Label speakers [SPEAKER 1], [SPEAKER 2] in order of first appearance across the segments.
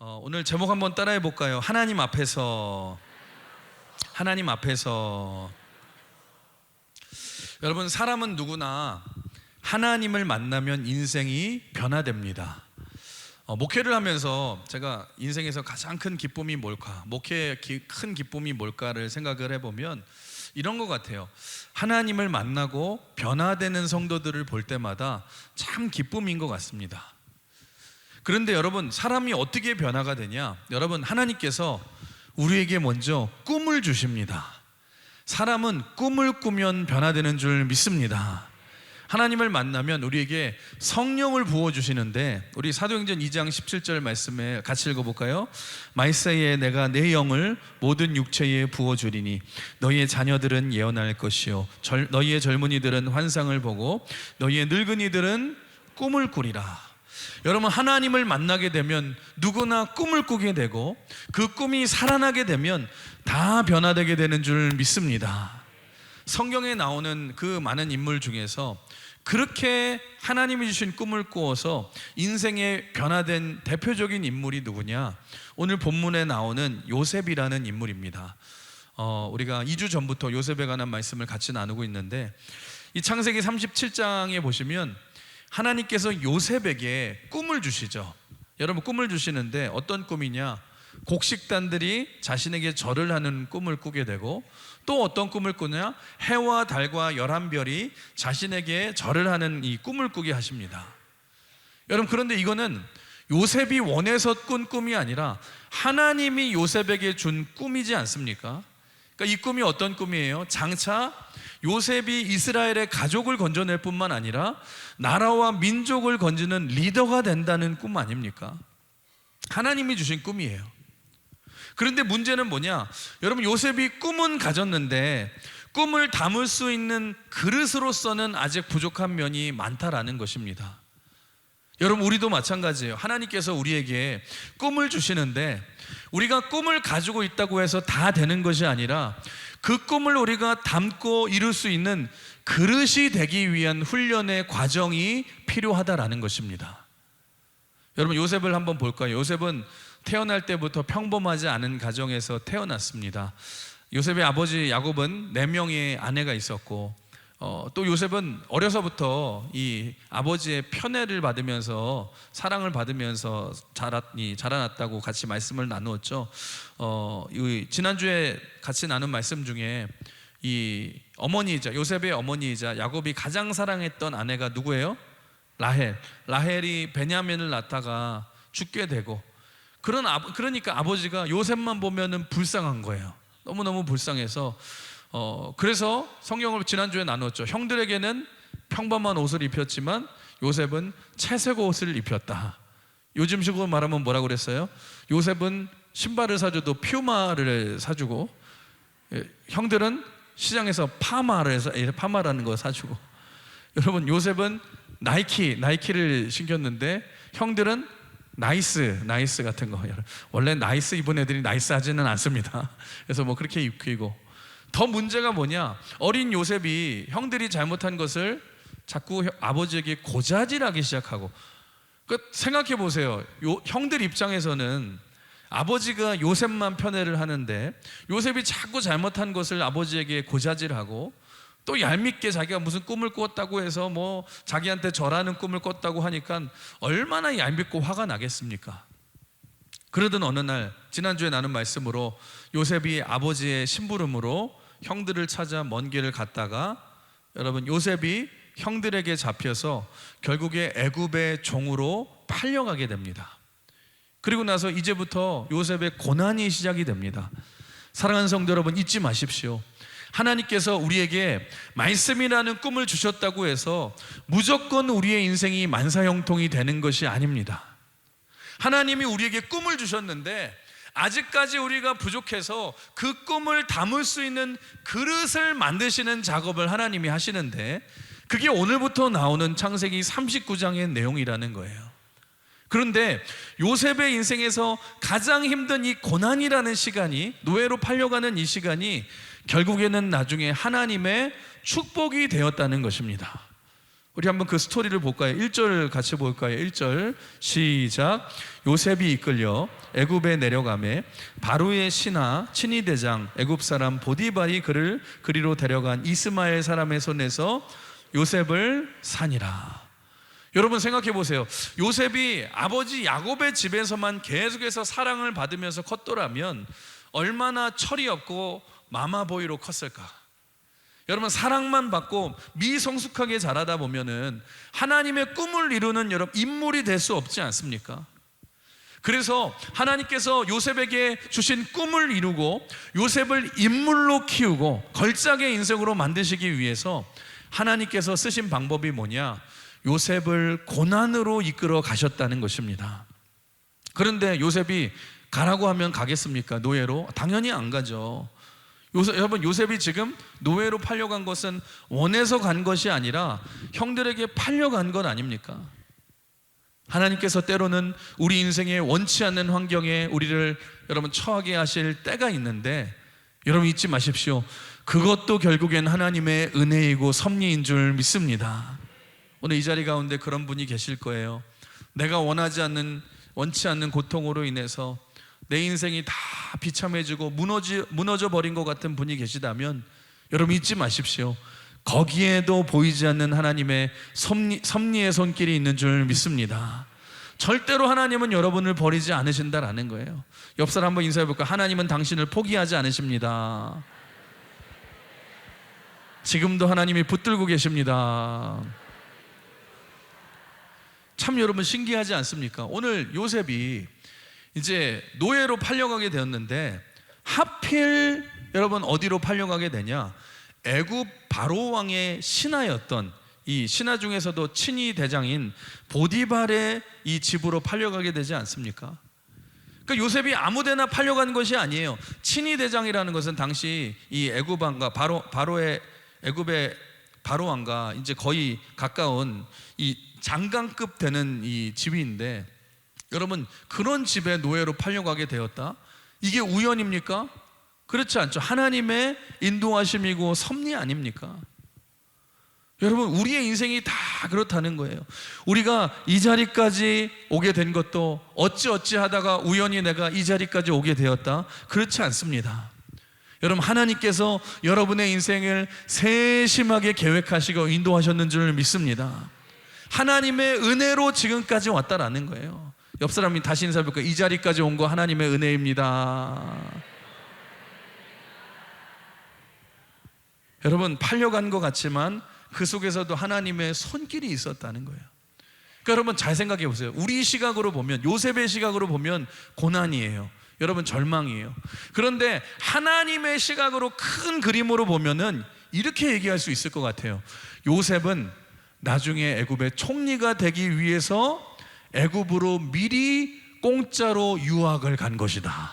[SPEAKER 1] 오늘 제목 한번 따라해 볼까요? 하나님 앞에서. 하나님 앞에서. 여러분, 사람은 누구나 하나님을 만나면 인생이 변화됩니다. 목회를 하면서 제가 인생에서 가장 큰 기쁨이 뭘까, 목회의 큰 기쁨이 뭘까를 생각을 해보면 이런 것 같아요. 하나님을 만나고 변화되는 성도들을 볼 때마다 참 기쁨인 것 같습니다. 그런데 여러분, 사람이 어떻게 변화가 되냐? 여러분, 하나님께서 우리에게 먼저 꿈을 주십니다. 사람은 꿈을 꾸면 변화되는 줄 믿습니다. 하나님을 만나면 우리에게 성령을 부어주시는데, 우리 사도행전 2장 17절 말씀에 같이 읽어볼까요? 말세에 내가 내 영을 모든 육체에 부어주리니 너희의 자녀들은 예언할 것이요 너희의 젊은이들은 환상을 보고 너희의 늙은이들은 꿈을 꾸리라. 여러분, 하나님을 만나게 되면 누구나 꿈을 꾸게 되고 그 꿈이 살아나게 되면 다 변화되게 되는 줄 믿습니다. 성경에 나오는 그 많은 인물 중에서 그렇게 하나님이 주신 꿈을 꾸어서 인생에 변화된 대표적인 인물이 누구냐? 오늘 본문에 나오는 요셉이라는 인물입니다. 우리가 2주 전부터 요셉에 관한 말씀을 같이 나누고 있는데, 이 창세기 37장에 보시면 하나님께서 요셉에게 꿈을 주시죠. 여러분, 꿈을 주시는데 어떤 꿈이냐? 곡식단들이 자신에게 절을 하는 꿈을 꾸게 되고, 또 어떤 꿈을 꾸냐? 해와 달과 11별이 자신에게 절을 하는 이 꿈을 꾸게 하십니다. 여러분, 그런데 이거는 요셉이 원해서 꾼 꿈이 아니라 하나님이 요셉에게 준 꿈이지 않습니까? 그러니까 이 꿈이 어떤 꿈이에요? 장차 요셉이 이스라엘의 가족을 건져낼 뿐만 아니라 나라와 민족을 건지는 리더가 된다는 꿈 아닙니까? 하나님이 주신 꿈이에요. 그런데 문제는 뭐냐? 여러분, 요셉이 꿈은 가졌는데 꿈을 담을 수 있는 그릇으로서는 아직 부족한 면이 많다라는 것입니다. 여러분, 우리도 마찬가지예요. 하나님께서 우리에게 꿈을 주시는데 우리가 꿈을 가지고 있다고 해서 다 되는 것이 아니라 그 꿈을 우리가 담고 이룰 수 있는 그릇이 되기 위한 훈련의 과정이 필요하다라는 것입니다. 여러분, 요셉을 한번 볼까요? 요셉은 태어날 때부터 평범하지 않은 가정에서 태어났습니다. 요셉의 아버지 야곱은 4명의 아내가 있었고, 또 요셉은 어려서부터 이 아버지의 편애를 받으면서 사랑을 받으면서 자라났다고 같이 말씀을 나누었죠. 지난주에 같이 나눈 말씀 중에 이 어머니이자 요셉의 어머니이자 야곱이 가장 사랑했던 아내가 누구예요? 라헬이 베냐민을 낳다가 죽게 되고, 그러니까 아버지가 요셉만 보면은 불쌍한 거예요. 너무너무 불쌍해서 그래서 성경을 지난주에 나눴죠. 형들에게는 평범한 옷을 입혔지만 요셉은 채색 옷을 입혔다. 요즘식으로 말하면 뭐라고 그랬어요? 요셉은 신발을 사줘도 퓨마를 사주고, 형들은 시장에서 파마라는 거 사주고, 여러분, 요셉은 나이키를 신겼는데 형들은 나이스 같은 거. 원래 나이스 입은 애들이 나이스하지는 않습니다. 그래서 뭐 그렇게 입히고, 더 문제가 뭐냐? 어린 요셉이 형들이 잘못한 것을 자꾸 아버지에게 고자질하기 시작하고, 생각해 보세요. 형들 입장에서는 아버지가 요셉만 편애를 하는데 요셉이 자꾸 잘못한 것을 아버지에게 고자질하고, 또 얄밉게 자기가 무슨 꿈을 꾸었다고 해서 뭐 자기한테 절하는 꿈을 꿨다고 하니까 얼마나 얄밉고 화가 나겠습니까? 그러던 어느 날, 지난주에 나눈 말씀으로 요셉이 아버지의 심부름으로 형들을 찾아 먼 길을 갔다가, 여러분, 요셉이 형들에게 잡혀서 결국에 애굽의 종으로 팔려가게 됩니다. 그리고 나서 이제부터 요셉의 고난이 시작이 됩니다. 사랑하는 성도 여러분, 잊지 마십시오. 하나님께서 우리에게 말씀이라는 꿈을 주셨다고 해서 무조건 우리의 인생이 만사형통이 되는 것이 아닙니다. 하나님이 우리에게 꿈을 주셨는데 아직까지 우리가 부족해서 그 꿈을 담을 수 있는 그릇을 만드시는 작업을 하나님이 하시는데, 그게 오늘부터 나오는 창세기 39장의 내용이라는 거예요. 그런데 요셉의 인생에서 가장 힘든 이 고난이라는 시간이, 노예로 팔려가는 이 시간이 결국에는 나중에 하나님의 축복이 되었다는 것입니다. 우리 한번 그 스토리를 볼까요? 1절 같이 볼까요? 1절 시작. 요셉이 이끌려 애굽에 내려가매 바로의 신하 친위 대장 애굽 사람 보디발이 그를 그리로 데려간 이스마엘 사람의 손에서 요셉을 사니라. 여러분 생각해 보세요. 요셉이 아버지 야곱의 집에서만 계속해서 사랑을 받으면서 컸더라면 얼마나 철이 없고 마마보이로 컸을까. 여러분 사랑만 받고 미성숙하게 자라다 보면은 하나님의 꿈을 이루는 여러분 인물이 될 수 없지 않습니까? 그래서 하나님께서 요셉에게 주신 꿈을 이루고 요셉을 인물로 키우고 걸작의 인생으로 만드시기 위해서 하나님께서 쓰신 방법이 뭐냐? 요셉을 고난으로 이끌어 가셨다는 것입니다. 그런데 요셉이 가라고 하면 가겠습니까? 노예로? 당연히 안 가죠. 여러분 요셉이 지금 노예로 팔려간 것은 원해서 간 것이 아니라 형들에게 팔려간 것 아닙니까? 하나님께서 때로는 우리 인생에 원치 않는 환경에 우리를 여러분 처하게 하실 때가 있는데 여러분 잊지 마십시오. 그것도 결국엔 하나님의 은혜이고 섭리인 줄 믿습니다. 오늘 이 자리 가운데 그런 분이 계실 거예요. 내가 원치 않는 고통으로 인해서 내 인생이 다 비참해지고 무너져 버린 것 같은 분이 계시다면 여러분 잊지 마십시오. 거기에도 보이지 않는 하나님의 섭리의 손길이 있는 줄 믿습니다. 절대로 하나님은 여러분을 버리지 않으신다라는 거예요. 옆 사람 한번 인사해 볼까요? 하나님은 당신을 포기하지 않으십니다. 지금도 하나님이 붙들고 계십니다. 참 여러분 신기하지 않습니까? 오늘 요셉이 이제 노예로 팔려가게 되었는데 하필 여러분 어디로 팔려가게 되냐? 애굽 바로 왕의 신하였던 이 신하 중에서도 친위 대장인 보디발의 이 집으로 팔려가게 되지 않습니까? 그러니까 요셉이 아무데나 팔려간 것이 아니에요. 친위 대장이라는 것은 당시 이 애굽 왕과 바로의 애굽의 바로 왕과 이제 거의 가까운 이 장관급 되는 이 지위인데 여러분 그런 집에 노예로 팔려가게 되었다? 이게 우연입니까? 그렇지 않죠. 하나님의 인도하심이고 섭리 아닙니까? 여러분 우리의 인생이 다 그렇다는 거예요. 우리가 이 자리까지 오게 된 것도 어찌 하다가 우연히 내가 이 자리까지 오게 되었다? 그렇지 않습니다. 여러분 하나님께서 여러분의 인생을 세심하게 계획하시고 인도하셨는 줄 믿습니다. 하나님의 은혜로 지금까지 왔다라는 거예요. 옆 사람이 다시 인사해볼까요? 이 자리까지 온 거 하나님의 은혜입니다. 여러분 팔려간 것 같지만 그 속에서도 하나님의 손길이 있었다는 거예요. 그러니까 여러분 잘 생각해 보세요. 우리 시각으로 보면 요셉의 시각으로 보면 고난이에요. 여러분 절망이에요. 그런데 하나님의 시각으로 큰 그림으로 보면은 이렇게 얘기할 수 있을 것 같아요. 요셉은 나중에 애굽의 총리가 되기 위해서 애굽으로 미리 공짜로 유학을 간 것이다.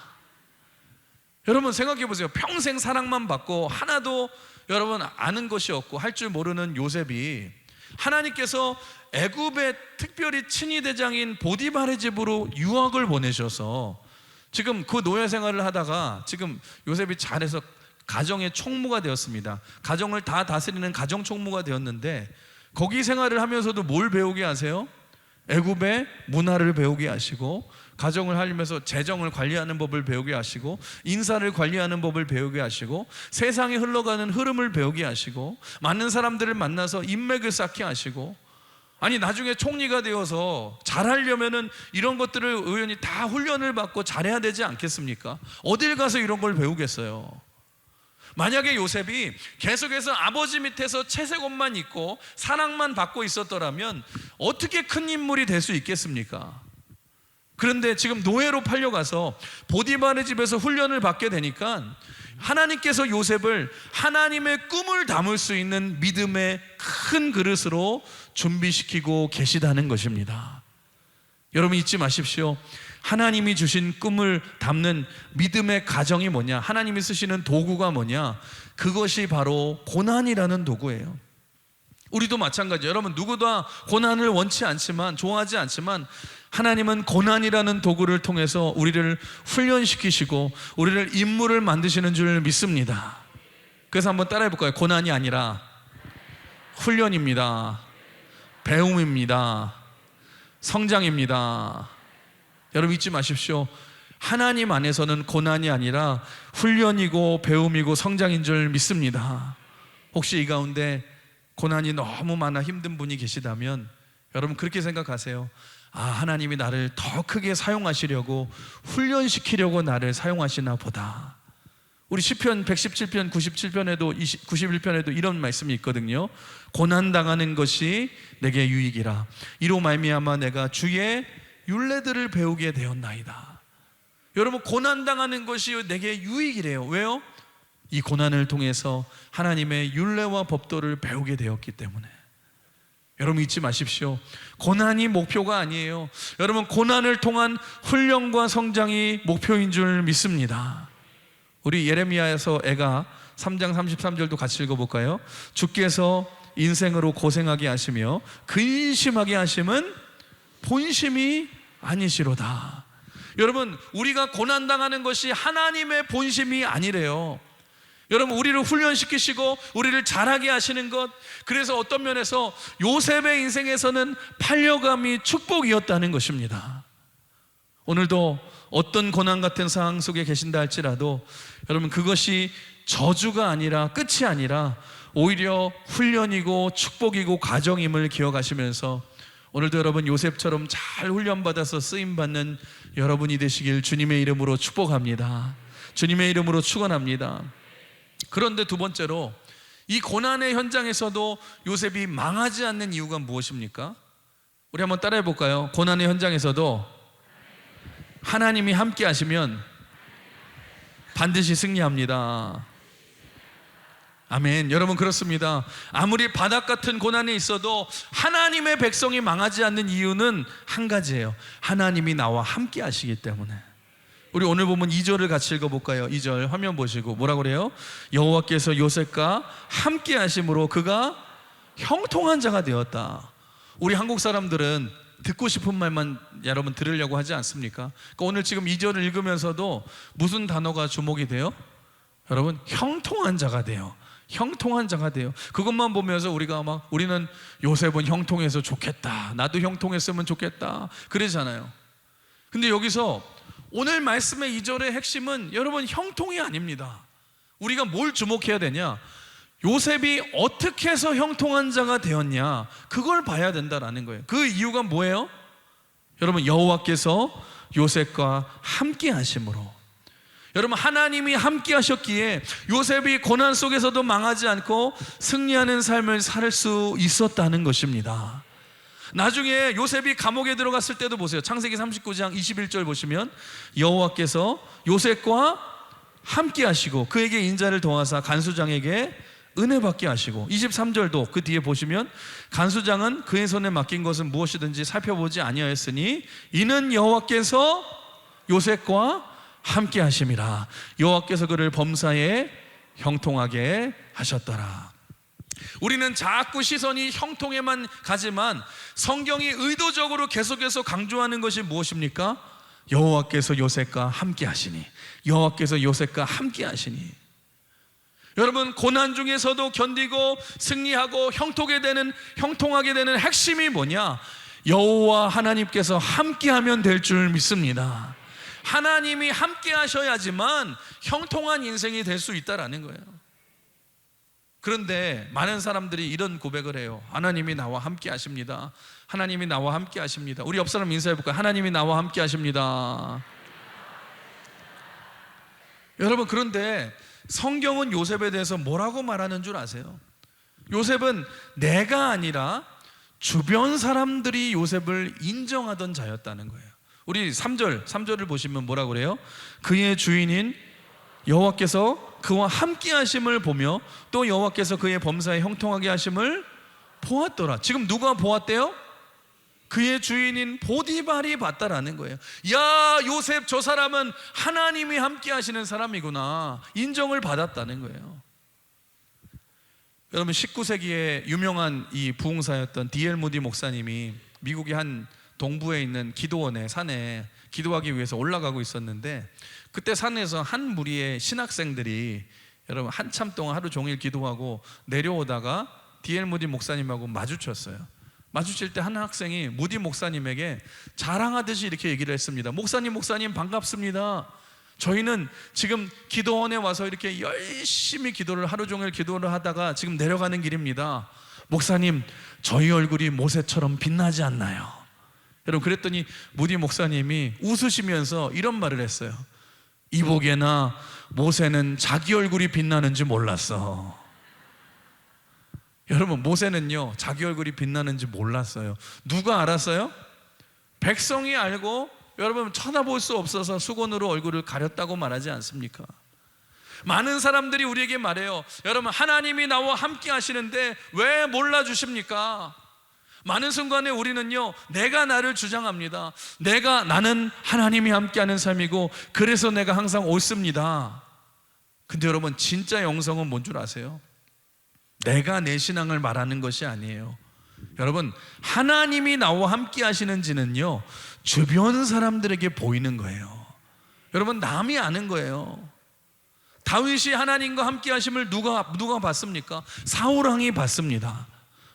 [SPEAKER 1] 여러분 생각해 보세요. 평생 사랑만 받고 하나도 여러분 아는 것이 없고 할 줄 모르는 요셉이 하나님께서 애굽의 특별히 친위 대장인 보디발의 집으로 유학을 보내셔서 지금 그 노예 생활을 하다가 지금 요셉이 잘해서 가정의 총무가 되었습니다. 가정을 다 다스리는 가정 총무가 되었는데 거기 생활을 하면서도 뭘 배우게 하세요? 애굽의 문화를 배우게 하시고 가정을 하면서 재정을 관리하는 법을 배우게 하시고 인사를 관리하는 법을 배우게 하시고 세상에 흘러가는 흐름을 배우게 하시고 많은 사람들을 만나서 인맥을 쌓게 하시고 아니 나중에 총리가 되어서 잘하려면은 이런 것들을 의원이 다 훈련을 받고 잘해야 되지 않겠습니까? 어딜 가서 이런 걸 배우겠어요? 만약에 요셉이 계속해서 아버지 밑에서 채색옷만 입고 사랑만 받고 있었더라면 어떻게 큰 인물이 될 수 있겠습니까? 그런데 지금 노예로 팔려가서 보디발의 집에서 훈련을 받게 되니까 하나님께서 요셉을 하나님의 꿈을 담을 수 있는 믿음의 큰 그릇으로 준비시키고 계시다는 것입니다. 여러분 잊지 마십시오. 하나님이 주신 꿈을 담는 믿음의 가정이 뭐냐? 하나님이 쓰시는 도구가 뭐냐? 그것이 바로 고난이라는 도구예요. 우리도 마찬가지예요. 여러분 누구도 고난을 원치 않지만 좋아하지 않지만 하나님은 고난이라는 도구를 통해서 우리를 훈련시키시고 우리를 인물을 만드시는 줄 믿습니다. 그래서 한번 따라해 볼까요? 고난이 아니라 훈련입니다. 배움입니다. 성장입니다. 여러분 잊지 마십시오. 하나님 안에서는 고난이 아니라 훈련이고 배움이고 성장인 줄 믿습니다. 혹시 이 가운데 고난이 너무 많아 힘든 분이 계시다면 여러분 그렇게 생각하세요. 하나님이 나를 더 크게 사용하시려고 훈련시키려고 나를 사용하시나 보다. 우리 시편 117편 97편에도 91편에도 이런 말씀이 있거든요. 고난당하는 것이 내게 유익이라. 이로 말미암아 내가 주의 율례들을 배우게 되었나이다. 여러분 고난당하는 것이 내게 유익이래요. 왜요? 이 고난을 통해서 하나님의 율례와 법도를 배우게 되었기 때문에. 여러분 잊지 마십시오. 고난이 목표가 아니에요. 여러분 고난을 통한 훈련과 성장이 목표인 줄 믿습니다. 우리 예레미야에서 애가 3장 33절도 같이 읽어볼까요? 주께서 인생으로 고생하게 하시며 근심하게 하심은 본심이 아니시로다. 여러분 우리가 고난당하는 것이 하나님의 본심이 아니래요. 여러분 우리를 훈련시키시고 우리를 자라게 하시는 것, 그래서 어떤 면에서 요셉의 인생에서는 팔려감이 축복이었다는 것입니다. 오늘도 어떤 고난 같은 상황 속에 계신다 할지라도 여러분 그것이 저주가 아니라 끝이 아니라 오히려 훈련이고 축복이고 과정임을 기억하시면서 오늘도 여러분 요셉처럼 잘 훈련받아서 쓰임받는 여러분이 되시길 주님의 이름으로 축복합니다. 주님의 이름으로 축원합니다. 그런데 두 번째로 이 고난의 현장에서도 요셉이 망하지 않는 이유가 무엇입니까? 우리 한번 따라해 볼까요? 고난의 현장에서도 하나님이 함께 하시면 반드시 승리합니다. 아멘. 여러분 그렇습니다. 아무리 바닥 같은 고난이 있어도 하나님의 백성이 망하지 않는 이유는 한 가지예요. 하나님이 나와 함께 하시기 때문에. 우리 오늘 보면 2절을 같이 읽어볼까요? 2절 화면 보시고 뭐라고 그래요? 여호와께서 요셉과 함께 하심으로 그가 형통한 자가 되었다. 우리 한국 사람들은 듣고 싶은 말만 여러분 들으려고 하지 않습니까? 그러니까 오늘 지금 2절을 읽으면서도 무슨 단어가 주목이 돼요? 여러분 형통한 자가 돼요. 형통한 자가 돼요. 그것만 보면서 우리는 요셉은 형통해서 좋겠다, 나도 형통했으면 좋겠다 그러잖아요. 근데 여기서 오늘 말씀의 2절의 핵심은 여러분 형통이 아닙니다. 우리가 뭘 주목해야 되냐? 요셉이 어떻게 해서 형통한 자가 되었냐, 그걸 봐야 된다라는 거예요. 그 이유가 뭐예요? 여러분 여호와께서 요셉과 함께 하심으로. 여러분 하나님이 함께 하셨기에 요셉이 고난 속에서도 망하지 않고 승리하는 삶을 살 수 있었다는 것입니다. 나중에 요셉이 감옥에 들어갔을 때도 보세요. 창세기 39장 21절 보시면 여호와께서 요셉과 함께 하시고 그에게 인자를 더하사 간수장에게 은혜 받게 하시고, 23절도 그 뒤에 보시면 간수장은 그의 손에 맡긴 것은 무엇이든지 살펴보지 아니하였으니 이는 여호와께서 요셉과 함께 하심이라. 여호와께서 그를 범사에 형통하게 하셨더라. 우리는 자꾸 시선이 형통에만 가지만 성경이 의도적으로 계속해서 강조하는 것이 무엇입니까? 여호와께서 요셉과 함께 하시니, 여호와께서 요셉과 함께 하시니. 여러분 고난 중에서도 견디고 승리하고 형통하게 되는 핵심이 뭐냐? 여호와 하나님께서 함께하면 될 줄 믿습니다. 하나님이 함께 하셔야지만 형통한 인생이 될 수 있다라는 거예요. 그런데 많은 사람들이 이런 고백을 해요. 하나님이 나와 함께 하십니다. 하나님이 나와 함께 하십니다. 우리 옆 사람 인사해 볼까요? 하나님이 나와 함께 하십니다. 여러분 그런데 성경은 요셉에 대해서 뭐라고 말하는 줄 아세요? 요셉은 내가 아니라 주변 사람들이 요셉을 인정하던 자였다는 거예요. 우리 3절을 보시면 뭐라고 그래요? 그의 주인인 여호와께서 그와 함께 하심을 보며 또 여호와께서 그의 범사에 형통하게 하심을 보았더라. 지금 누가 보았대요? 그의 주인인 보디발이 봤다라는 거예요. 야, 요셉 저 사람은 하나님이 함께 하시는 사람이구나, 인정을 받았다는 거예요. 여러분 19세기에 유명한 이 부흥사였던 D.L. 무디 목사님이 미국의 한 동부에 있는 기도원의 산에 기도하기 위해서 올라가고 있었는데, 그때 산에서 한 무리의 신학생들이 여러분 한참 동안 하루 종일 기도하고 내려오다가 D.L. 무디 목사님하고 마주쳤어요. 마주칠 때 한 학생이 무디 목사님에게 자랑하듯이 이렇게 얘기를 했습니다. 목사님 반갑습니다. 저희는 지금 기도원에 와서 이렇게 열심히 기도를 하루 종일 기도를 하다가 지금 내려가는 길입니다. 목사님, 저희 얼굴이 모세처럼 빛나지 않나요? 여러분, 그랬더니 무디 목사님이 웃으시면서 이런 말을 했어요. 이보게나 모세는 자기 얼굴이 빛나는지 몰랐어. 여러분, 모세는요 자기 얼굴이 빛나는지 몰랐어요. 누가 알았어요? 백성이 알고 여러분 쳐다볼 수 없어서 수건으로 얼굴을 가렸다고 말하지 않습니까? 많은 사람들이 우리에게 말해요. 여러분, 하나님이 나와 함께 하시는데 왜 몰라주십니까? 많은 순간에 우리는요 내가 나를 주장합니다. 나는 하나님이 함께하는 삶이고 그래서 내가 항상 옳습니다. 근데 여러분, 진짜 영성은 뭔 줄 아세요? 내가 내 신앙을 말하는 것이 아니에요. 여러분, 하나님이 나와 함께 하시는지는요 주변 사람들에게 보이는 거예요. 여러분, 남이 아는 거예요. 다윗이 하나님과 함께 하심을 누가 봤습니까? 사울왕이 봤습니다.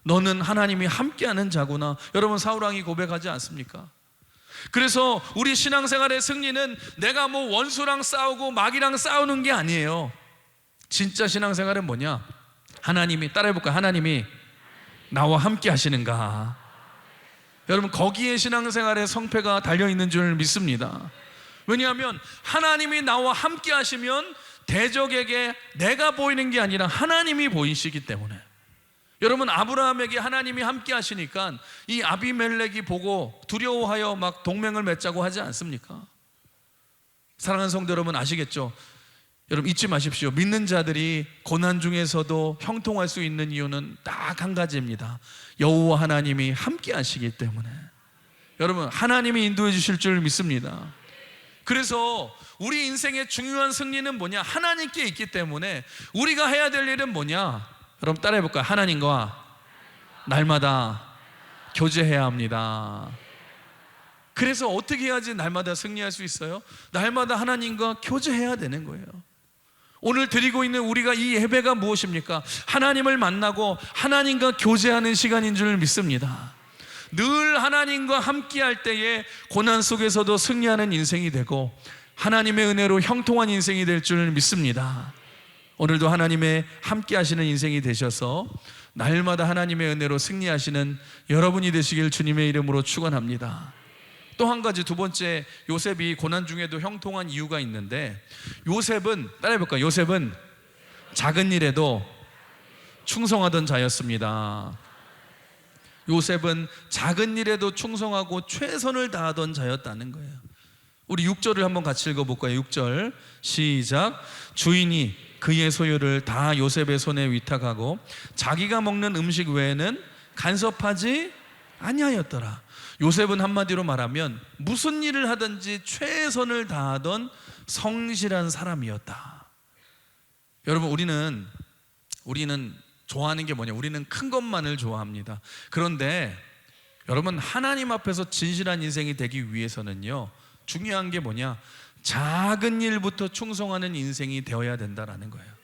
[SPEAKER 1] 너는 하나님이 함께하는 자구나. 여러분, 사울왕이 고백하지 않습니까? 그래서 우리 신앙생활의 승리는 내가 뭐 원수랑 싸우고 마귀랑 싸우는 게 아니에요. 진짜 신앙생활은 뭐냐? 하나님이, 따라해볼까요? 하나님이 나와 함께 하시는가? 여러분, 거기에 신앙생활의 성패가 달려있는 줄 믿습니다. 왜냐하면 하나님이 나와 함께 하시면 대적에게 내가 보이는 게 아니라 하나님이 보이시기 때문에. 여러분, 아브라함에게 하나님이 함께 하시니까 이 아비멜렉이 보고 두려워하여 막 동맹을 맺자고 하지 않습니까? 사랑하는 성도 여러분, 아시겠죠? 여러분, 잊지 마십시오. 믿는 자들이 고난 중에서도 형통할 수 있는 이유는 딱 한 가지입니다. 여호와 하나님이 함께 하시기 때문에. 여러분, 하나님이 인도해 주실 줄 믿습니다. 그래서 우리 인생의 중요한 승리는 뭐냐? 하나님께 있기 때문에 우리가 해야 될 일은 뭐냐? 여러분, 따라해 볼까요? 하나님과 날마다 교제해야 합니다. 그래서 어떻게 해야지 날마다 승리할 수 있어요? 날마다 하나님과 교제해야 되는 거예요. 오늘 드리고 있는 우리가 이 예배가 무엇입니까? 하나님을 만나고 하나님과 교제하는 시간인 줄 믿습니다. 늘 하나님과 함께 할 때에 고난 속에서도 승리하는 인생이 되고 하나님의 은혜로 형통한 인생이 될 줄 믿습니다. 오늘도 하나님의 함께 하시는 인생이 되셔서 날마다 하나님의 은혜로 승리하시는 여러분이 되시길 주님의 이름으로 축원합니다. 또 한 가지, 두 번째, 요셉이 고난 중에도 형통한 이유가 있는데, 요셉은, 따라해볼까요? 요셉은 작은 일에도 충성하던 자였습니다. 요셉은 작은 일에도 충성하고 최선을 다하던 자였다는 거예요. 우리 6절을 한번 같이 읽어볼까요? 6절 시작. 주인이 그의 소유를 다 요셉의 손에 위탁하고 자기가 먹는 음식 외에는 간섭하지 아니하였더라. 요셉은 한마디로 말하면 무슨 일을 하든지 최선을 다하던 성실한 사람이었다. 여러분, 우리는 좋아하는 게 뭐냐? 우리는 큰 것만을 좋아합니다. 그런데 여러분, 하나님 앞에서 진실한 인생이 되기 위해서는요 중요한 게 뭐냐? 작은 일부터 충성하는 인생이 되어야 된다라는 거예요.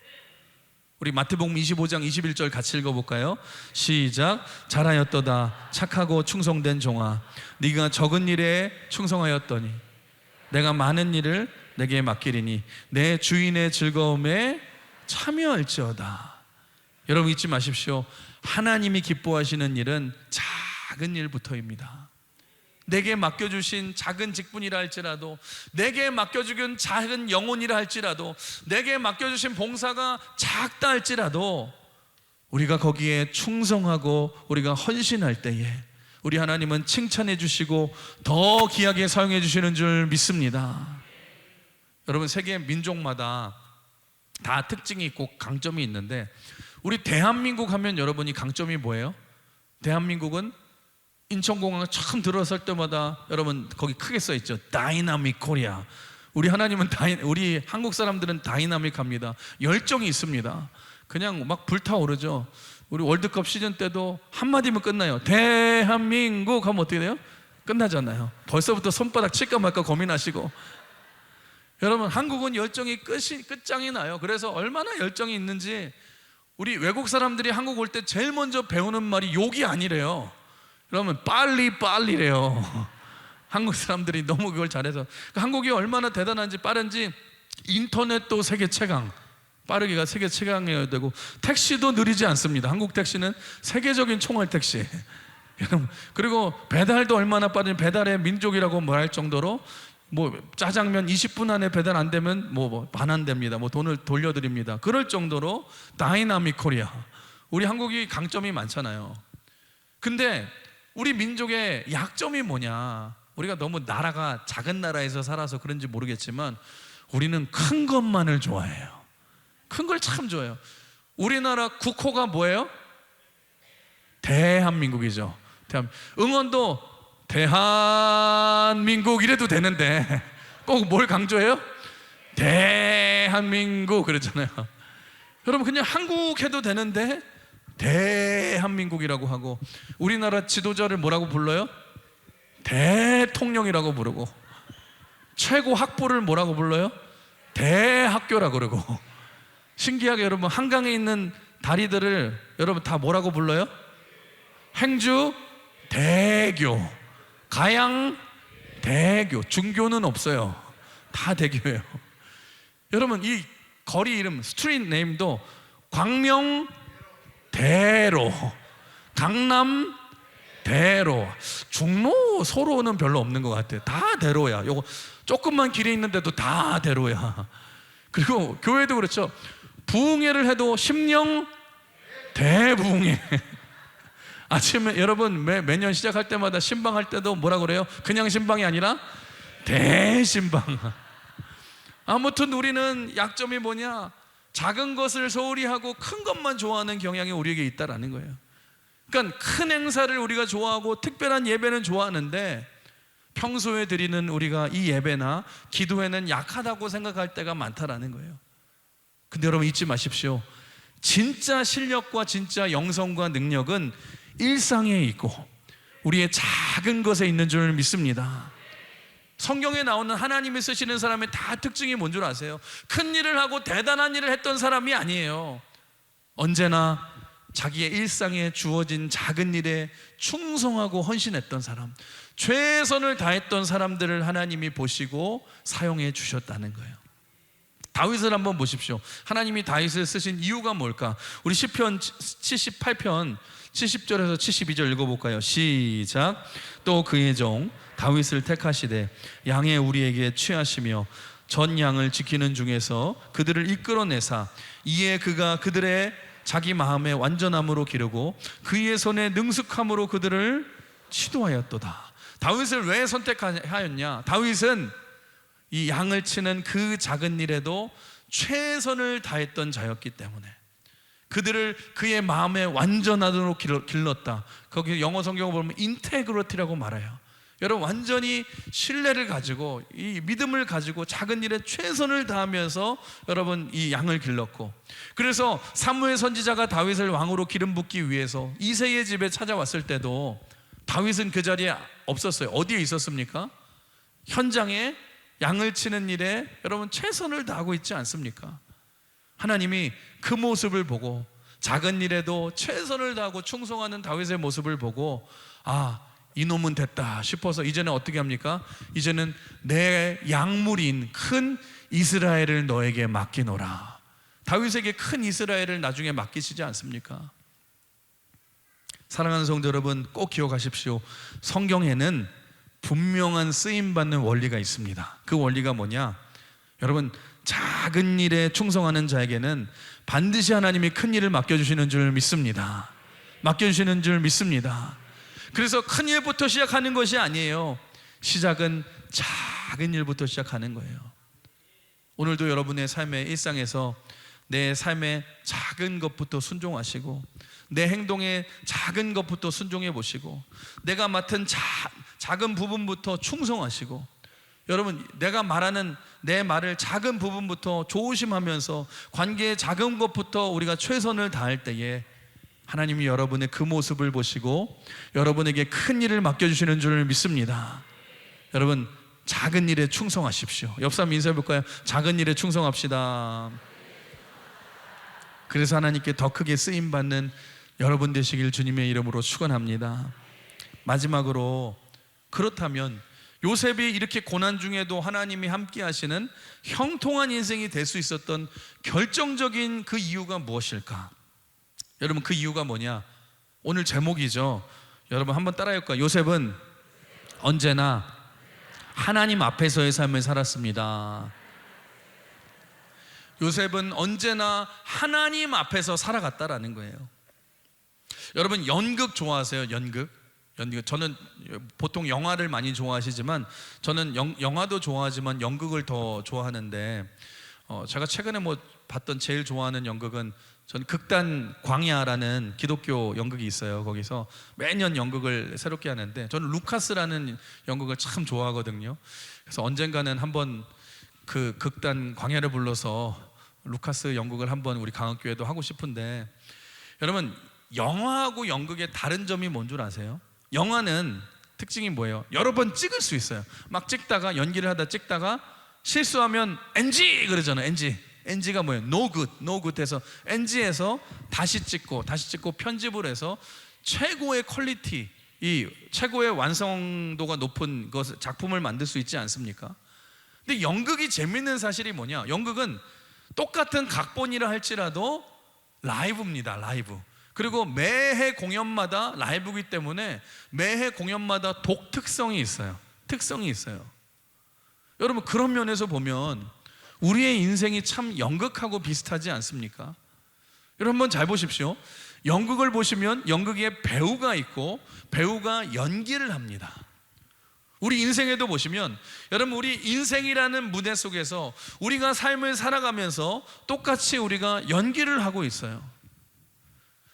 [SPEAKER 1] 우리 마태복음 25장 21절 같이 읽어볼까요? 시작. 잘하였도다 착하고 충성된 종아, 네가 적은 일에 충성하였더니 내가 많은 일을 내게 맡기리니 내 주인의 즐거움에 참여할지어다. 여러분, 잊지 마십시오. 하나님이 기뻐하시는 일은 작은 일부터입니다. 내게 맡겨주신 작은 직분이라 할지라도, 내게 맡겨주신 작은 영혼이라 할지라도, 내게 맡겨주신 봉사가 작다 할지라도 우리가 거기에 충성하고 우리가 헌신할 때에 우리 하나님은 칭찬해 주시고 더 귀하게 사용해 주시는 줄 믿습니다. 여러분, 세계 민족마다 다 특징이 있고 강점이 있는데, 우리 대한민국 하면 여러분이 강점이 뭐예요? 대한민국은 인천공항에 처음 들어설 때마다 여러분 거기 크게 써 있죠. 다이나믹 코리아. 우리 하나님은 우리 한국 사람들은 다이나믹합니다. 열정이 있습니다. 그냥 막 불타오르죠. 우리 월드컵 시즌 때도 한마디면 끝나요. 대한민국 하면 어떻게 돼요? 끝나잖아요. 벌써부터 손바닥 칠까 말까 고민하시고. 여러분, 한국은 열정이 끝장이 나요. 그래서 얼마나 열정이 있는지 우리 외국 사람들이 한국 올 때 제일 먼저 배우는 말이 욕이 아니래요. 그러면 빨리래요. 한국 사람들이 너무 그걸 잘해서. 한국이 얼마나 대단한지 빠른지 인터넷도 세계 최강, 빠르기가 세계 최강이어야 되고, 택시도 느리지 않습니다. 한국 택시는 세계적인 총알 택시. 그리고 배달도 얼마나 빠른지, 배달의 민족이라고 말할 정도로 짜장면 20분 안에 배달 안 되면 반환됩니다. 돈을 돌려드립니다. 그럴 정도로 다이나믹 코리아. 우리 한국이 강점이 많잖아요. 근데 우리 민족의 약점이 뭐냐? 우리가 너무 나라가 작은 나라에서 살아서 그런지 모르겠지만 우리는 큰 것만을 좋아해요. 큰 걸 참 좋아해요. 우리나라 국호가 뭐예요? 대한민국이죠. 응원도 대한민국 이래도 되는데 꼭 뭘 강조해요? 대한민국 그랬잖아요. 여러분, 그냥 한국 해도 되는데 대한민국이라고 하고, 우리나라 지도자를 뭐라고 불러요? 대통령이라고 부르고, 최고 학부를 뭐라고 불러요? 대학교라고 그러고, 신기하게 여러분, 한강에 있는 다리들을 여러분 다 뭐라고 불러요? 행주 대교, 가양 대교. 중교는 없어요. 다 대교예요. 여러분, 이 거리 이름, 스트리트 네임도 광명 대로, 강남 대로, 중로 소로는 별로 없는 것 같아요. 다 대로야. 요거 조금만 길이 있는데도 다 대로야. 그리고 교회도 그렇죠. 부흥회를 해도 심령 대부흥회. 아침에 여러분 매년 시작할 때마다 신방할 때도 뭐라 그래요? 그냥 신방이 아니라 대신방. 아무튼 우리는 약점이 뭐냐? 작은 것을 소홀히 하고 큰 것만 좋아하는 경향이 우리에게 있다라는 거예요. 그러니까 큰 행사를 우리가 좋아하고 특별한 예배는 좋아하는데 평소에 드리는 우리가 이 예배나 기도회는 약하다고 생각할 때가 많다라는 거예요. 근데 여러분 잊지 마십시오. 진짜 실력과 진짜 영성과 능력은 일상에 있고 우리의 작은 것에 있는 줄 믿습니다. 성경에 나오는 하나님이 쓰시는 사람의 다 특징이 뭔 줄 아세요? 큰 일을 하고 대단한 일을 했던 사람이 아니에요. 언제나 자기의 일상에 주어진 작은 일에 충성하고 헌신했던 사람, 최선을 다했던 사람들을 하나님이 보시고 사용해 주셨다는 거예요. 다윗을 한번 보십시오. 하나님이 다윗을 쓰신 이유가 뭘까? 우리 시편 78편 70절에서 72절 읽어볼까요? 시작. 또 그의 종 다윗을 택하시되 양의 우리에게 취하시며 전 양을 지키는 중에서 그들을 이끌어내사 이에 그가 그들의 자기 마음에 완전함으로 기르고 그의 손에 능숙함으로 그들을 치도하였도다. 다윗을 왜 선택하였냐? 다윗은 이 양을 치는 그 작은 일에도 최선을 다했던 자였기 때문에 그들을 그의 마음에 완전하도록 길렀다. 거기 영어 성경을 보면 인테그리티라고 말해요. 여러분, 완전히 신뢰를 가지고 이 믿음을 가지고 작은 일에 최선을 다하면서 여러분 이 양을 길렀고, 그래서 사무엘 선지자가 다윗을 왕으로 기름 붓기 위해서 이새의 집에 찾아왔을 때도 다윗은 그 자리에 없었어요. 어디에 있었습니까? 현장에 양을 치는 일에 여러분 최선을 다하고 있지 않습니까? 하나님이 그 모습을 보고 작은 일에도 최선을 다하고 충성하는 다윗의 모습을 보고 이놈은 됐다 싶어서 이제는 어떻게 합니까? 이제는 내 약물인 큰 이스라엘을 너에게 맡기노라. 다윗에게 큰 이스라엘을 나중에 맡기시지 않습니까? 사랑하는 성도 여러분, 꼭 기억하십시오. 성경에는 분명한 쓰임받는 원리가 있습니다. 그 원리가 뭐냐? 여러분, 작은 일에 충성하는 자에게는 반드시 하나님이 큰 일을 맡겨주시는 줄 믿습니다. 맡겨주시는 줄 믿습니다. 그래서 큰 일부터 시작하는 것이 아니에요. 시작은 작은 일부터 시작하는 거예요. 오늘도 여러분의 삶의 일상에서 내 삶의 작은 것부터 순종하시고 내 행동의 작은 것부터 순종해 보시고 내가 맡은 작은 부분부터 충성하시고, 여러분 내가 말하는 내 말을 작은 부분부터 조심하면서 관계의 작은 것부터 우리가 최선을 다할 때에 하나님이 여러분의 그 모습을 보시고 여러분에게 큰 일을 맡겨주시는 줄 믿습니다. 여러분, 작은 일에 충성하십시오. 옆 사람 인사해 볼까요? 작은 일에 충성합시다. 그래서 하나님께 더 크게 쓰임받는 여러분 되시길 주님의 이름으로 축원합니다. 마지막으로, 그렇다면 요셉이 이렇게 고난 중에도 하나님이 함께 하시는 형통한 인생이 될 수 있었던 결정적인 그 이유가 무엇일까? 여러분, 그 이유가 뭐냐? 오늘 제목이죠. 여러분 한번 따라해볼까요? 요셉은 언제나 하나님 앞에서의 삶을 살았습니다. 요셉은 언제나 하나님 앞에서 살아갔다라는 거예요. 여러분, 연극 좋아하세요? 연극? 저는 보통 영화를 많이 좋아하시지만 저는 영화도 좋아하지만 연극을 더 좋아하는데, 제가 최근에 봤던 제일 좋아하는 연극은, 저는 극단 광야라는 기독교 연극이 있어요. 거기서 매년 연극을 새롭게 하는데, 저는 루카스라는 연극을 참 좋아하거든요. 그래서 언젠가는 한번 그 극단 광야를 불러서 루카스 연극을 한번 우리 강학교에도 하고 싶은데, 여러분, 영화하고 연극의 다른 점이 뭔 줄 아세요? 영화는 특징이 뭐예요? 여러 번 찍을 수 있어요. 막 찍다가, 연기를 하다 찍다가 실수하면 NG 그러잖아요. NG가 뭐예요? No good 해서 NG에서 다시 찍고 편집을 해서 최고의 퀄리티, 이 최고의 완성도가 높은 작품을 만들 수 있지 않습니까? 근데 연극이 재밌는 사실이 뭐냐? 연극은 똑같은 각본이라 할지라도 라이브입니다. 라이브. 그리고 매해 공연마다 라이브이기 때문에 매해 공연마다 독특성이 있어요. 특성이 있어요. 여러분, 그런 면에서 보면 우리의 인생이 참 연극하고 비슷하지 않습니까? 여러분, 한번 잘 보십시오. 연극을 보시면 연극에 배우가 있고 배우가 연기를 합니다. 우리 인생에도 보시면, 여러분, 우리 인생이라는 무대 속에서 우리가 삶을 살아가면서 똑같이 우리가 연기를 하고 있어요.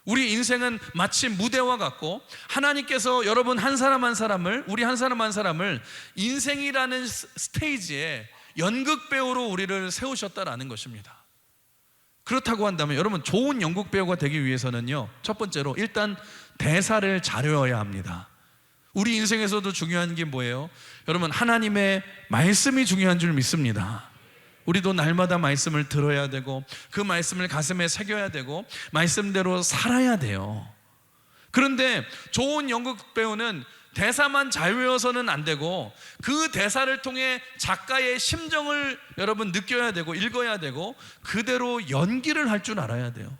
[SPEAKER 1] 우리 인생은 마치 무대와 같고, 하나님께서 여러분 한 사람 한 사람을, 우리 한 사람 한 사람을 인생이라는 스테이지에 연극 배우로 우리를 세우셨다라는 것입니다. 그렇다고 한다면 여러분, 좋은 연극 배우가 되기 위해서는요, 첫 번째로 일단 대사를 잘 외워야 합니다. 우리 인생에서도 중요한 게 뭐예요? 여러분, 하나님의 말씀이 중요한 줄 믿습니다. 우리도 날마다 말씀을 들어야 되고 그 말씀을 가슴에 새겨야 되고 말씀대로 살아야 돼요. 그런데 좋은 연극 배우는 대사만 잘 외워서는 안 되고 그 대사를 통해 작가의 심정을 여러분 느껴야 되고 읽어야 되고 그대로 연기를 할 줄 알아야 돼요.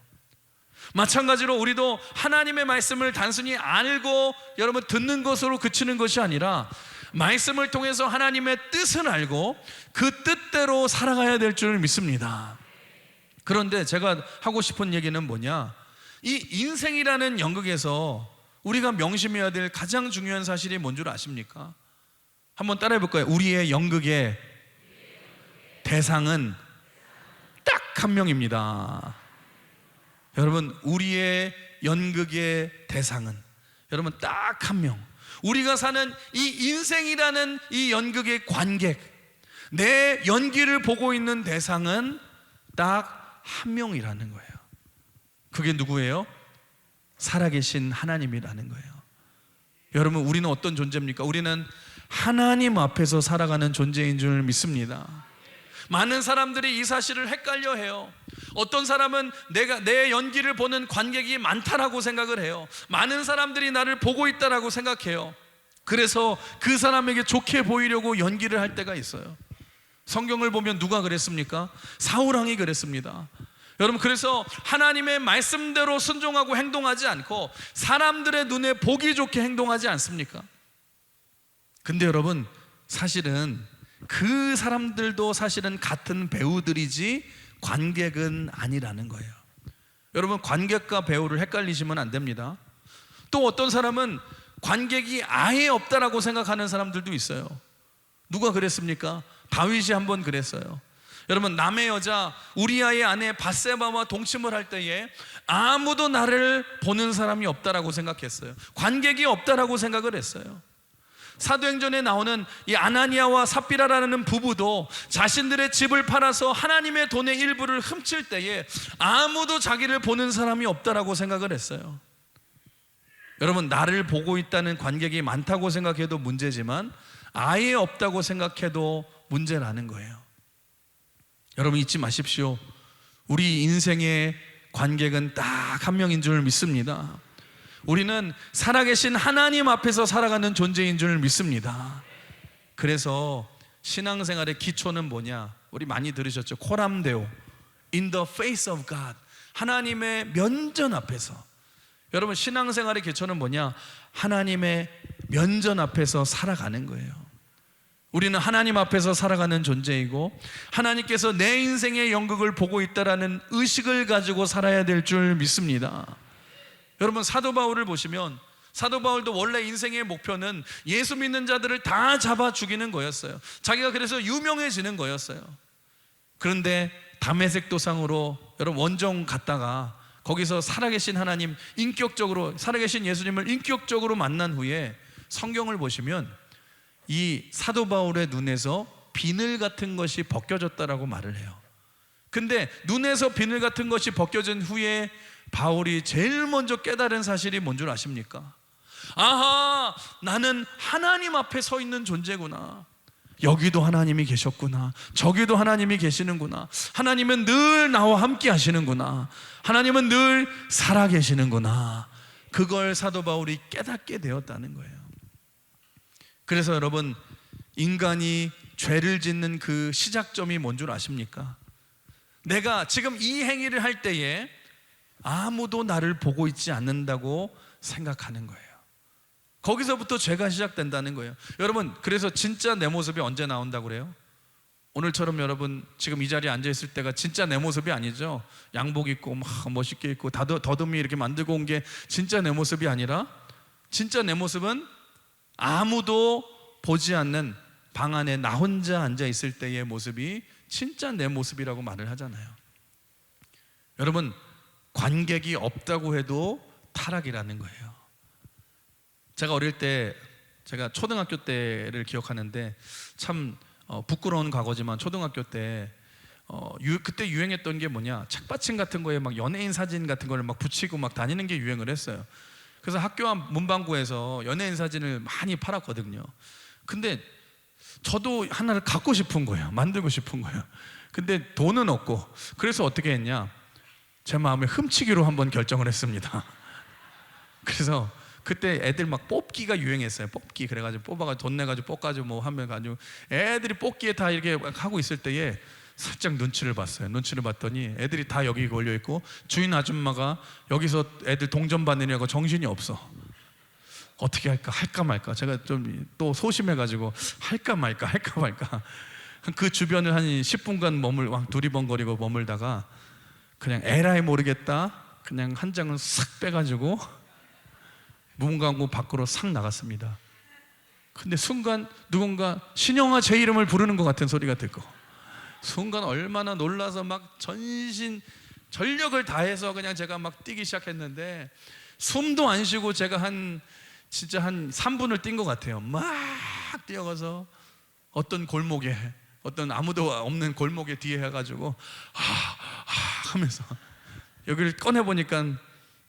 [SPEAKER 1] 마찬가지로 우리도 하나님의 말씀을 단순히 알고 여러분 듣는 것으로 그치는 것이 아니라 말씀을 통해서 하나님의 뜻을 알고 그 뜻대로 살아가야 될 줄 믿습니다. 그런데 제가 하고 싶은 얘기는 뭐냐? 이 인생이라는 연극에서 우리가 명심해야 될 가장 중요한 사실이 뭔 줄 아십니까? 한번 따라해 볼까요? 우리의 연극의 대상은 딱 한 명입니다. 여러분, 우리의 연극의 대상은 여러분 딱 한 명. 우리가 사는 이 인생이라는 이 연극의 관객, 내 연기를 보고 있는 대상은 딱 한 명이라는 거예요. 그게 누구예요? 살아계신 하나님이라는 거예요. 여러분, 우리는 어떤 존재입니까? 우리는 하나님 앞에서 살아가는 존재인 줄 믿습니다. 많은 사람들이 이 사실을 헷갈려 해요. 어떤 사람은 내 연기를 보는 관객이 많다라고 생각을 해요. 많은 사람들이 나를 보고 있다라고 생각해요. 그래서 그 사람에게 좋게 보이려고 연기를 할 때가 있어요. 성경을 보면 누가 그랬습니까? 사울왕이 그랬습니다. 여러분, 그래서 하나님의 말씀대로 순종하고 행동하지 않고 사람들의 눈에 보기 좋게 행동하지 않습니까? 근데 여러분, 사실은 그 사람들도 사실은 같은 배우들이지 관객은 아니라는 거예요. 여러분, 관객과 배우를 헷갈리시면 안 됩니다. 또 어떤 사람은 관객이 아예 없다라고 생각하는 사람들도 있어요. 누가 그랬습니까? 다윗이 한번 그랬어요. 여러분, 남의 여자 우리아의 아내 밧세바와 동침을 할 때에 아무도 나를 보는 사람이 없다라고 생각했어요. 관객이 없다라고 생각을 했어요. 사도행전에 나오는 이 아나니아와 삽비라라는 부부도 자신들의 집을 팔아서 하나님의 돈의 일부를 훔칠 때에 아무도 자기를 보는 사람이 없다라고 생각을 했어요. 여러분, 나를 보고 있다는 관객이 많다고 생각해도 문제지만 아예 없다고 생각해도 문제라는 거예요. 여러분, 잊지 마십시오. 우리 인생의 관객은 딱 한 명인 줄 믿습니다. 우리는 살아계신 하나님 앞에서 살아가는 존재인 줄 믿습니다. 그래서 신앙생활의 기초는 뭐냐? 우리 많이 들으셨죠? 코람데오, In the face of God, 하나님의 면전 앞에서. 여러분, 신앙생활의 기초는 뭐냐? 하나님의 면전 앞에서 살아가는 거예요. 우리는 하나님 앞에서 살아가는 존재이고 하나님께서 내 인생의 연극을 보고 있다라는 의식을 가지고 살아야 될 줄 믿습니다. 여러분, 사도 바울을 보시면 사도 바울도 원래 인생의 목표는 예수 믿는 자들을 다 잡아 죽이는 거였어요. 자기가 그래서 유명해지는 거였어요. 그런데 다메섹 도상으로 여러분 원정 갔다가 거기서 살아계신 하나님, 인격적으로 살아계신 예수님을 인격적으로 만난 후에 성경을 보시면 이 사도 바울의 눈에서 비늘 같은 것이 벗겨졌다라고 말을 해요. 근데 눈에서 비늘 같은 것이 벗겨진 후에 바울이 제일 먼저 깨달은 사실이 뭔 줄 아십니까? 아하, 나는 하나님 앞에 서 있는 존재구나. 여기도 하나님이 계셨구나. 저기도 하나님이 계시는구나. 하나님은 늘 나와 함께 하시는구나. 하나님은 늘 살아 계시는구나. 그걸 사도 바울이 깨닫게 되었다는 거예요. 그래서 여러분, 인간이 죄를 짓는 그 시작점이 뭔 줄 아십니까? 내가 지금 이 행위를 할 때에 아무도 나를 보고 있지 않는다고 생각하는 거예요. 거기서부터 죄가 시작된다는 거예요. 여러분, 그래서 진짜 내 모습이 언제 나온다고 그래요? 오늘처럼 여러분 지금 이 자리에 앉아 있을 때가 진짜 내 모습이 아니죠. 양복 입고 막 멋있게 입고 더듬이 이렇게 만들고 온 게 진짜 내 모습이 아니라, 진짜 내 모습은 아무도 보지 않는 방 안에 나 혼자 앉아 있을 때의 모습이 진짜 내 모습이라고 말을 하잖아요. 여러분, 관객이 없다고 해도 타락이라는 거예요. 제가 어릴 때, 제가 초등학교 때를 기억하는데 참 부끄러운 과거지만 초등학교 때 그때 유행했던 게 뭐냐, 책받침 같은 거에 막 연예인 사진 같은 걸 막 붙이고 막 다니는 게 유행을 했어요. 그래서 학교 앞 문방구에서 연예인 사진을 많이 팔았거든요. 근데 저도 하나를 갖고 싶은 거예요. 만들고 싶은 거예요. 근데 돈은 없고, 그래서 어떻게 했냐, 제 마음에 훔치기로 한번 결정을 했습니다. 그래서 그때 애들 막 뽑기가 유행했어요. 뽑기. 그래가지고 뽑아가지고 돈 내가지고 뽑아가지고 뭐 하면 가지고 애들이 뽑기에 다 이렇게 하고 있을 때에 살짝 눈치를 봤어요. 눈치를 봤더니 애들이 다 여기 걸려 있고 주인 아줌마가 여기서 애들 동전 받느냐고 정신이 없어. 어떻게 할까 말까. 제가 좀 또 소심해가지고 할까 말까 그 주변을 한 10분간 두리번거리고 머물다가 그냥 에라이 모르겠다, 그냥 한 장을 싹 빼가지고 문방구 밖으로 싹 나갔습니다. 근데 순간 누군가 신영아 제 이름을 부르는 것 같은 소리가 듣고, 순간 얼마나 놀라서 막 전력을 다해서 그냥 제가 막 뛰기 시작했는데, 숨도 안 쉬고 제가 진짜 한 3분을 뛴 것 같아요. 막 뛰어가서 어떤 골목에, 어떤 아무도 없는 골목에 뒤에 해가지고 하면서 여기를 꺼내보니까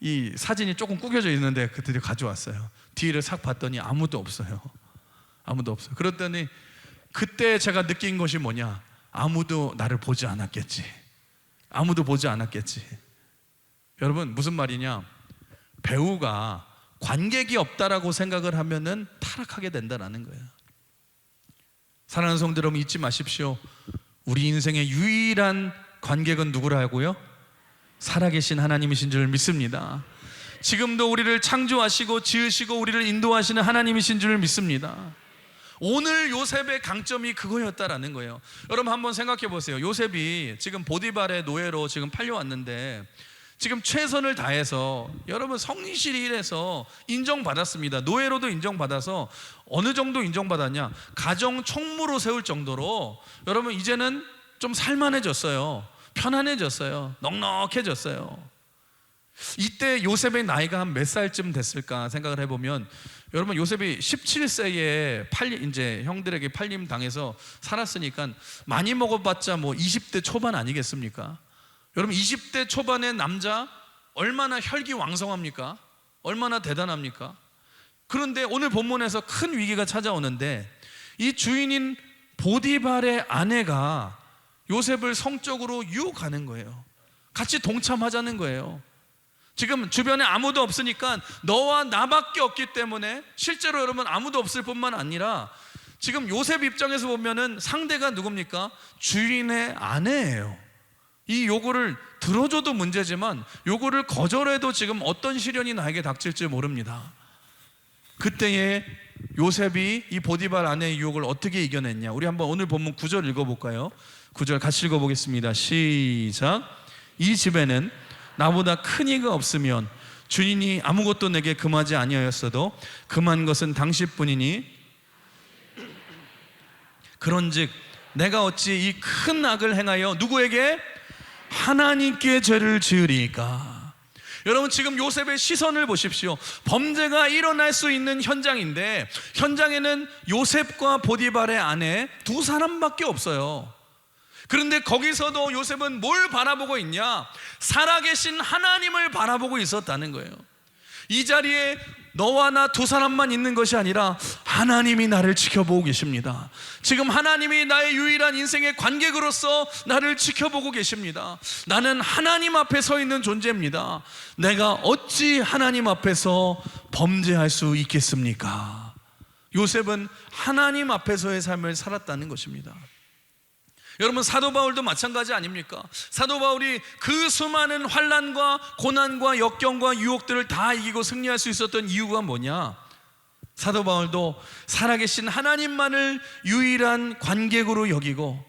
[SPEAKER 1] 이 사진이 조금 구겨져 있는데 그때 가져왔어요. 뒤를 싹 봤더니 아무도 없어요. 아무도 없어요. 그랬더니 그때 제가 느낀 것이 뭐냐, 아무도 나를 보지 않았겠지. 아무도 보지 않았겠지. 여러분, 무슨 말이냐, 배우가 관객이 없다라고 생각을 하면은 타락하게 된다는 거예요. 사랑하는 성도 여러분, 잊지 마십시오. 우리 인생의 유일한 관객은 누구라고요? 살아계신 하나님이신 줄 믿습니다. 지금도 우리를 창조하시고 지으시고 우리를 인도하시는 하나님이신 줄 믿습니다. 오늘 요셉의 강점이 그거였다라는 거예요. 여러분 한번 생각해 보세요. 요셉이 지금 보디발의 노예로 지금 팔려왔는데 지금 최선을 다해서, 여러분 성실히 일해서 인정받았습니다. 노예로도 인정받아서 어느 정도 인정받았냐, 가정 총무로 세울 정도로 여러분 이제는 좀 살만해졌어요. 편안해졌어요. 넉넉해졌어요. 이때 요셉의 나이가 한 몇 살쯤 됐을까 생각을 해보면, 여러분 요셉이 17세에 이제 형들에게 팔림 당해서 살았으니까 많이 먹어봤자 뭐 20대 초반 아니겠습니까? 여러분 20대 초반의 남자 얼마나 혈기왕성합니까? 얼마나 대단합니까? 그런데 오늘 본문에서 큰 위기가 찾아오는데 이 주인인 보디발의 아내가 요셉을 성적으로 유혹하는 거예요. 같이 동참하자는 거예요. 지금 주변에 아무도 없으니까 너와 나밖에 없기 때문에 실제로 여러분 아무도 없을 뿐만 아니라 지금 요셉 입장에서 보면은 상대가 누굽니까? 주인의 아내예요. 이 요구를 들어줘도 문제지만 요구를 거절해도 지금 어떤 시련이 나에게 닥칠지 모릅니다. 그때에 요셉이 이 보디발 아내의 유혹을 어떻게 이겨냈냐, 우리 한번 오늘 본문 9절 읽어볼까요? 9절 같이 읽어보겠습니다. 시작. 이 집에는 나보다 큰 이가 없으면 주인이 아무것도 내게 금하지 아니하였어도 금한 것은 당신뿐이니 그런즉 내가 어찌 이 큰 악을 행하여 누구에게? 하나님께 죄를 지으리까. 여러분 지금 요셉의 시선을 보십시오. 범죄가 일어날 수 있는 현장인데 현장에는 요셉과 보디발의 아내 두 사람밖에 없어요. 그런데 거기서도 요셉은 뭘 바라보고 있냐? 살아계신 하나님을 바라보고 있었다는 거예요. 이 자리에 너와 나 두 사람만 있는 것이 아니라 하나님이 나를 지켜보고 계십니다. 지금 하나님이 나의 유일한 인생의 관객으로서 나를 지켜보고 계십니다. 나는 하나님 앞에 서 있는 존재입니다. 내가 어찌 하나님 앞에서 범죄할 수 있겠습니까? 요셉은 하나님 앞에서의 삶을 살았다는 것입니다. 여러분 사도 바울도 마찬가지 아닙니까? 사도 바울이 그 수많은 환난과 고난과 역경과 유혹들을 다 이기고 승리할 수 있었던 이유가 뭐냐? 사도 바울도 살아계신 하나님만을 유일한 관객으로 여기고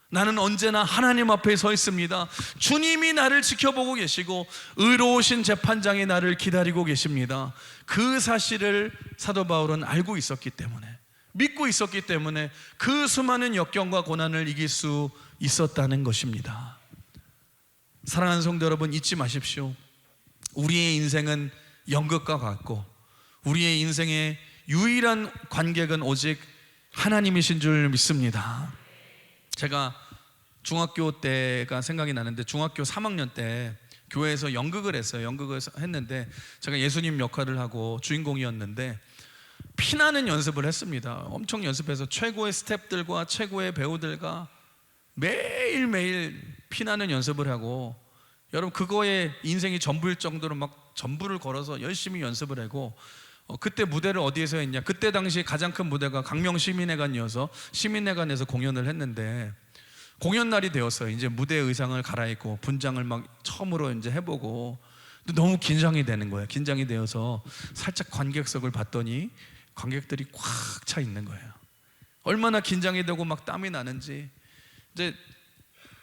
[SPEAKER 1] 나는 언제나 하나님 앞에 서 있습니다. 주님이 나를 지켜보고 계시고 의로우신 재판장이 나를 기다리고 계십니다. 그 사실을 사도 바울은 알고 있었기 때문에, 믿고 있었기 때문에 그 수많은 역경과 고난을 이길 수 있었다는 것입니다. 사랑하는 성도 여러분, 잊지 마십시오. 우리의 인생은 연극과 같고 우리의 인생의 유일한 관객은 오직 하나님이신 줄 믿습니다. 제가 중학교 때가 생각이 나는데 중학교 3학년 때 교회에서 연극을 했어요. 연극을 했는데 제가 예수님 역할을 하고 주인공이었는데 피나는 연습을 했습니다. 엄청 연습해서 최고의 스태프들과 최고의 배우들과 매일매일 피나는 연습을 하고, 여러분 그거에 인생이 전부일 정도로 막 전부를 걸어서 열심히 연습을 하고, 그때 무대를 어디에서 했냐? 그때 당시 가장 큰 무대가 강명시민회관이어서 시민회관에서 공연을 했는데 공연 날이 되었어요. 이제 무대 의상을 갈아입고 분장을 막 처음으로 이제 해보고 너무 긴장이 되는 거예요. 긴장이 되어서 살짝 관객석을 봤더니 관객들이 꽉 차 있는 거예요. 얼마나 긴장이 되고 막 땀이 나는지. 이제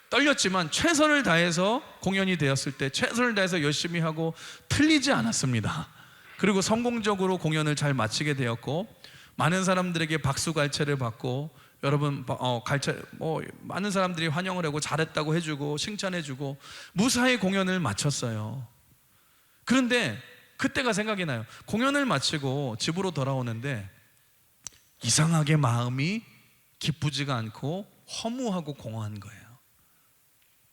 [SPEAKER 1] 떨렸지만 최선을 다해서 공연이 되었을 때 최선을 다해서 열심히 하고 틀리지 않았습니다. 그리고 성공적으로 공연을 잘 마치게 되었고 많은 사람들에게 박수 갈채를 받고, 여러분 많은 사람들이 환영을 하고 잘했다고 해주고 칭찬해주고 무사히 공연을 마쳤어요. 그런데 그때가 생각이 나요. 공연을 마치고 집으로 돌아오는데 이상하게 마음이 기쁘지가 않고 허무하고 공허한 거예요.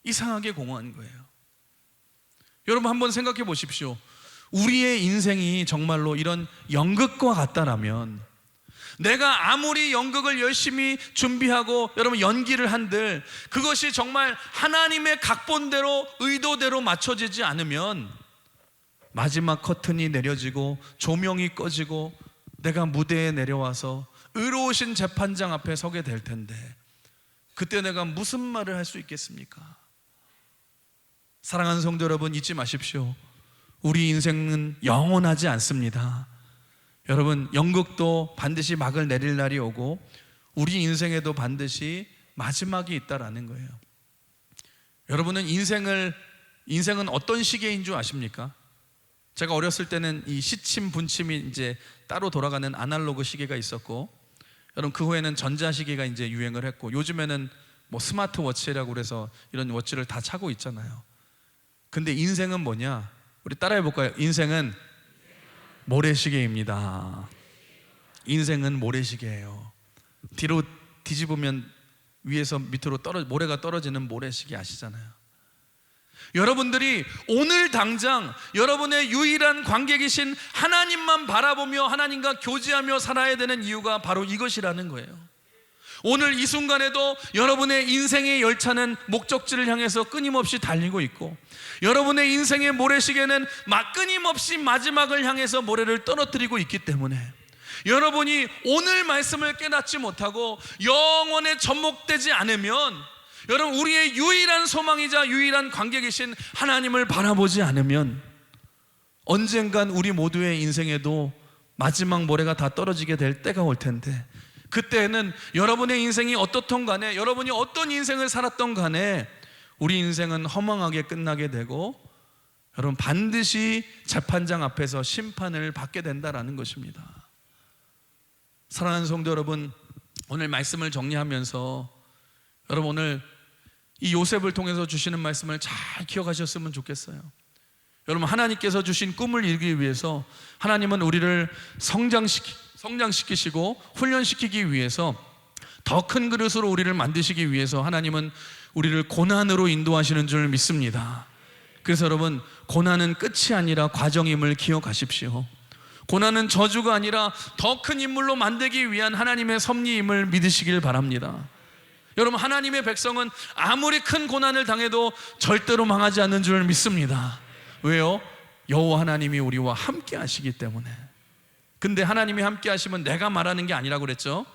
[SPEAKER 1] 이상하게 공허한 거예요. 여러분 한번 생각해 보십시오. 우리의 인생이 정말로 이런 연극과 같다라면, 내가 아무리 연극을 열심히 준비하고 여러분 연기를 한들 그것이 정말 하나님의 각본대로 의도대로 맞춰지지 않으면 마지막 커튼이 내려지고 조명이 꺼지고 내가 무대에 내려와서 의로우신 재판장 앞에 서게 될 텐데 그때 내가 무슨 말을 할 수 있겠습니까? 사랑하는 성도 여러분, 잊지 마십시오. 우리 인생은 영원하지 않습니다. 여러분 연극도 반드시 막을 내릴 날이 오고 우리 인생에도 반드시 마지막이 있다라는 거예요. 여러분은 인생은 어떤 시계인 줄 아십니까? 제가 어렸을 때는 이 시침 분침이 이제 따로 돌아가는 아날로그 시계가 있었고, 여러분 그 후에는 전자시계가 이제 유행을 했고, 요즘에는 뭐 스마트워치라고 그래서 이런 워치를 다 차고 있잖아요. 근데 인생은 뭐냐? 우리 따라해 볼까요? 인생은 모래시계입니다. 인생은 모래시계예요. 뒤로 뒤집으면 위에서 밑으로 모래가 떨어지는 모래시계 아시잖아요. 여러분들이 오늘 당장 여러분의 유일한 관객이신 하나님만 바라보며 하나님과 교제하며 살아야 되는 이유가 바로 이것이라는 거예요. 오늘 이 순간에도 여러분의 인생의 열차는 목적지를 향해서 끊임없이 달리고 있고, 여러분의 인생의 모래시계는 끊임없이 마지막을 향해서 모래를 떨어뜨리고 있기 때문에, 여러분이 오늘 말씀을 깨닫지 못하고 영원에 접목되지 않으면, 여러분 우리의 유일한 소망이자 유일한 관객이신 하나님을 바라보지 않으면 언젠간 우리 모두의 인생에도 마지막 모래가 다 떨어지게 될 때가 올 텐데, 그때는 여러분의 인생이 어떻든 간에, 여러분이 어떤 인생을 살았던 간에 우리 인생은 허망하게 끝나게 되고, 여러분 반드시 재판장 앞에서 심판을 받게 된다라는 것입니다. 사랑하는 성도 여러분, 오늘 말씀을 정리하면서 여러분 오늘 이 요셉을 통해서 주시는 말씀을 잘 기억하셨으면 좋겠어요. 여러분, 하나님께서 주신 꿈을 이루기 위해서 하나님은 우리를 성장시키시고 훈련시키기 위해서, 더 큰 그릇으로 우리를 만드시기 위해서 하나님은 우리를 고난으로 인도하시는 줄 믿습니다. 그래서 여러분, 고난은 끝이 아니라 과정임을 기억하십시오. 고난은 저주가 아니라 더 큰 인물로 만들기 위한 하나님의 섭리임을 믿으시길 바랍니다. 여러분, 하나님의 백성은 아무리 큰 고난을 당해도 절대로 망하지 않는 줄 믿습니다. 왜요? 여호와 하나님이 우리와 함께 하시기 때문에. 근데 하나님이 함께 하시면 내가 말하는 게 아니라고 그랬죠?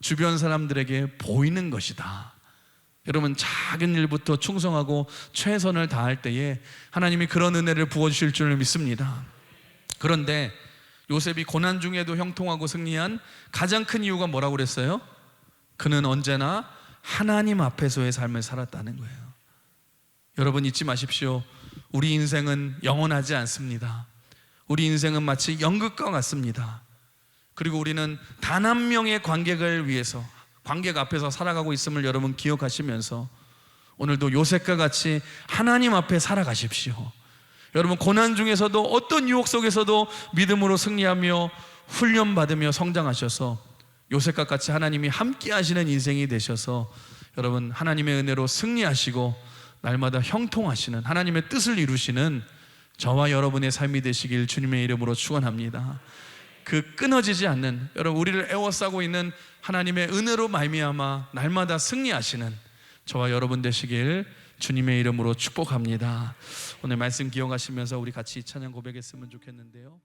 [SPEAKER 1] 주변 사람들에게 보이는 것이다. 여러분, 작은 일부터 충성하고 최선을 다할 때에 하나님이 그런 은혜를 부어주실 줄 믿습니다. 그런데 요셉이 고난 중에도 형통하고 승리한 가장 큰 이유가 뭐라고 그랬어요? 그는 언제나 하나님 앞에서의 삶을 살았다는 거예요. 여러분, 잊지 마십시오. 우리 인생은 영원하지 않습니다. 우리 인생은 마치 연극과 같습니다. 그리고 우리는 단 한 명의 관객을 위해서, 관객 앞에서 살아가고 있음을 여러분 기억하시면서 오늘도 요셉과 같이 하나님 앞에 살아가십시오. 여러분, 고난 중에서도 어떤 유혹 속에서도 믿음으로 승리하며 훈련받으며 성장하셔서 요셉과 같이 하나님이 함께 하시는 인생이 되셔서 여러분 하나님의 은혜로 승리하시고 날마다 형통하시는 하나님의 뜻을 이루시는 저와 여러분의 삶이 되시길 주님의 이름으로 축원합니다. 그 끊어지지 않는, 여러분 우리를 애워싸고 있는 하나님의 은혜로 말미암아 날마다 승리하시는 저와 여러분 되시길 주님의 이름으로 축복합니다. 오늘 말씀 기억하시면서 우리 같이 찬양 고백했으면 좋겠는데요.